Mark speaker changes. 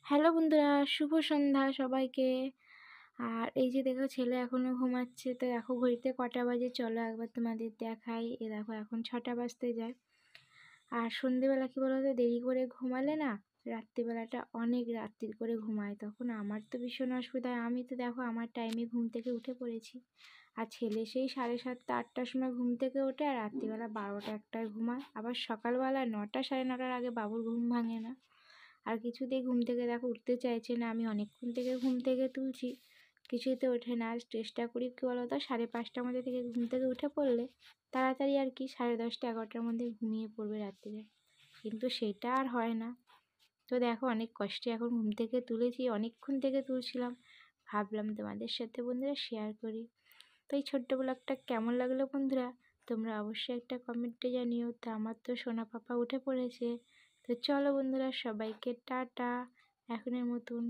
Speaker 1: Hello বন্ধুরা, শুভ সন্ধ্যা সবাইকে। আর এই যে দেখো ছেলে এখনো ঘুমাচ্ছে, তো দেখো ঘড়িতে কটা বাজে চলো একবার তোমাদের দেখাই। এ দেখো এখন 6টা বাজতে যায়। আর সন্ধেবেলা কী বলো তো, দেরি করে ঘুমালে না রাত্রিবেলাটা অনেক রাত্রি করে ঘুমায়, তখন আমার তো ভীষণ অসুবিধা হয়। আমি তো দেখো আমার টাইমে ঘুম থেকে উঠে পড়েছি, আর ছেলে সেই 7:30 8টার সময় ঘুম থেকে ওঠে, আর রাত্রিবেলা 12টা 1টায় ঘুমায়। আবার সকালবেলা 9টা 9:30টার আগে বাবুর ঘুম ভাঙে না। আর কিছুতেই ঘুম থেকে দেখো উঠতে চাইছে না। আমি অনেকক্ষণ থেকে ঘুম থেকে তুলছি, কিছুতে ওঠে না। আর চেষ্টা করি কী বলো তো, 5:30টার মধ্যে থেকে ঘুম থেকে উঠে পড়লে তাড়াতাড়ি আর কি 10:30 11টার মধ্যে ঘুমিয়ে পড়বে রাত্রিরে, কিন্তু সেটা আর হয় না। তো দেখো অনেক কষ্টে এখন ঘুম থেকে তুলেছি, অনেকক্ষণ থেকে তুলছিলাম, ভাবলাম তোমাদের সাথে বন্ধুরা শেয়ার করি। তো এই ছোট্ট ব্লগটা কেমন লাগলো বন্ধুরা, তোমরা অবশ্যই একটা কমেন্টে জানিও। তো আমার তো সোনা পাপা উঠে পড়েছে, তো চলো বন্ধুরা সবাইকে টাটা এখনের মতন।